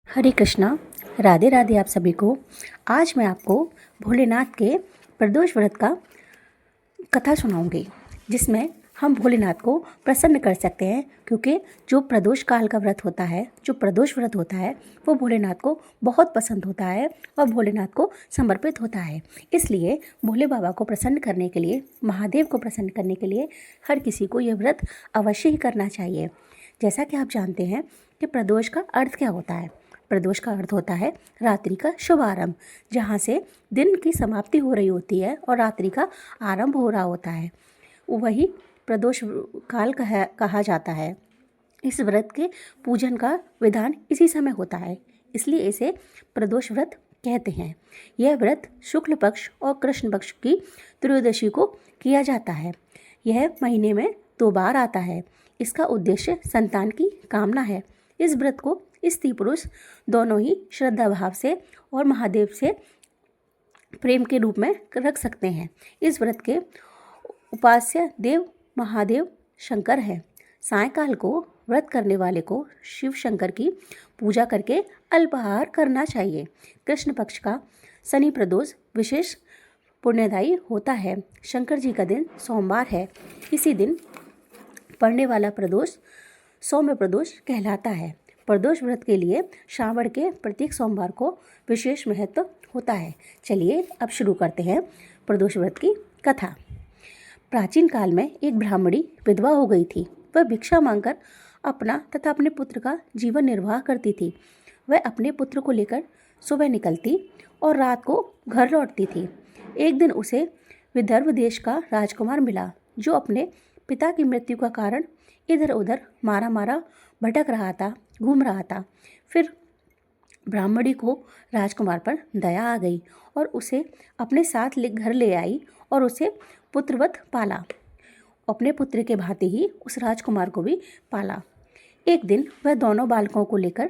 हरे कृष्णा। राधे राधे आप सभी को। आज मैं आपको भोलेनाथ के प्रदोष व्रत का कथा सुनाऊंगी, जिसमें हम भोलेनाथ को प्रसन्न कर सकते हैं, क्योंकि जो प्रदोष काल का व्रत होता है, जो प्रदोष व्रत होता है, वो भोलेनाथ को बहुत पसंद होता है और भोलेनाथ को समर्पित होता है। इसलिए भोले बाबा को प्रसन्न करने के लिए, महादेव को प्रसन्न करने के लिए हर किसी को ये व्रत अवश्य ही करना चाहिए। जैसा कि आप जानते हैं कि प्रदोष का अर्थ क्या होता है। प्रदोष का अर्थ होता है रात्रि का शुभारंभ, जहाँ से दिन की समाप्ति हो रही होती है और रात्रि का आरंभ हो रहा होता है, वही प्रदोष काल कहा जाता है। इस व्रत के पूजन का विधान इसी समय होता है, इसलिए इसे प्रदोष व्रत कहते हैं। यह व्रत शुक्ल पक्ष और कृष्ण पक्ष की त्रयोदशी को किया जाता है। यह महीने में 2 बार आता है। इसका उद्देश्य संतान की कामना है। इस व्रत को स्त्री पुरुष दोनों ही श्रद्धा भाव से और महादेव से प्रेम के रूप में रख सकते हैं। इस व्रत के उपास्य देव महादेव शंकर हैं। सायंकाल को व्रत करने वाले को शिव शंकर की पूजा करके अल्पाहार करना चाहिए। कृष्ण पक्ष का शनि प्रदोष विशेष पुण्यदायी होता है। शंकर जी का दिन सोमवार है। इसी दिन पड़ने वाला प्रदोष सौम्य प्रदोष कहलाता है। प्रदोष व्रत के लिए श्रावण के प्रत्येक सोमवार को विशेष महत्व होता है। चलिए अब शुरू करते हैं प्रदोष व्रत की कथा। प्राचीन काल में एक ब्राह्मणी विधवा हो गई थी। वह भिक्षा मांगकर अपना तथा अपने पुत्र का जीवन निर्वाह करती थी। वह अपने पुत्र को लेकर सुबह निकलती और रात को घर लौटती थी। एक दिन उसे विदर्भ देश का राजकुमार मिला, जो अपने पिता की मृत्यु का कारण इधर उधर मारा भटक रहा था, घूम रहा था। फिर ब्राह्मणी को राजकुमार पर दया आ गई और उसे अपने साथ घर ले आई और उसे पुत्रवत पाला। अपने पुत्र के भांति ही उस राजकुमार को भी पाला। एक दिन वह दोनों बालकों को लेकर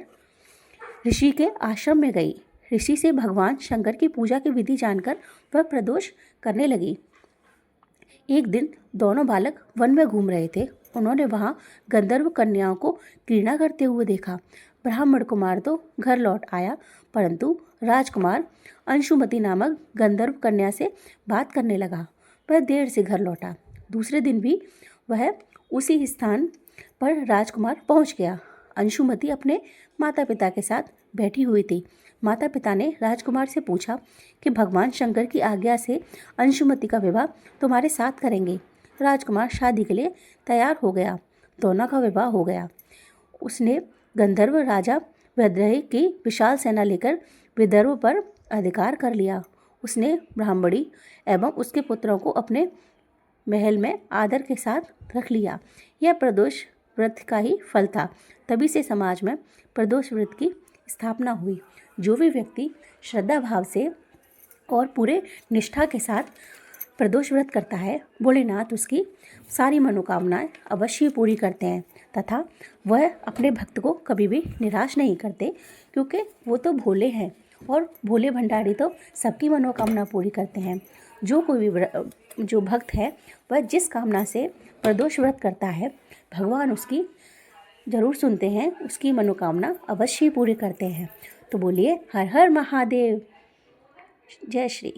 ऋषि के आश्रम में गई। ऋषि से भगवान शंकर की पूजा की विधि जानकर वह प्रदोष करने लगी। एक दिन दोनों बालक वन में घूम रहे थे। उन्होंने वहां गंधर्व कन्याओं को क्रीड़ा करते हुए देखा। ब्राह्मण कुमार तो घर लौट आया, परंतु राजकुमार अंशुमति नामक गंधर्व कन्या से बात करने लगा। वह देर से घर लौटा। दूसरे दिन भी वह उसी स्थान पर राजकुमार पहुंच गया। अंशुमति अपने माता पिता के साथ बैठी हुई थी। माता पिता ने राजकुमार से पूछा कि भगवान शंकर की आज्ञा से अंशुमति का विवाह तुम्हारे साथ करेंगे। राजकुमार शादी के लिए तैयार हो गया। दोनों का विवाह हो गया। उसने गंधर्व राजा वैद्रही की विशाल सेना लेकर विदर्भ पर अधिकार कर लिया। उसने ब्राह्मणी एवं उसके पुत्रों को अपने महल में आदर के साथ रख लिया। यह प्रदोष व्रत का ही फल था। तभी से समाज में प्रदोष व्रत की स्थापना हुई। जो भी व्यक्ति श्रद्धा भाव से और पूरे निष्ठा के साथ प्रदोष व्रत करता है, भोलेनाथ उसकी सारी मनोकामनाएं अवश्य पूरी करते हैं तथा वह अपने भक्त को कभी भी निराश नहीं करते, क्योंकि वो तो भोले हैं और भोले भंडारी तो सबकी मनोकामना पूरी करते हैं। जो कोई भी जो भक्त है, वह जिस कामना से प्रदोष व्रत करता है, भगवान उसकी जरूर सुनते हैं, उसकी मनोकामना अवश्य पूरी करते हैं। तो बोलिए हर हर महादेव। जय श्री।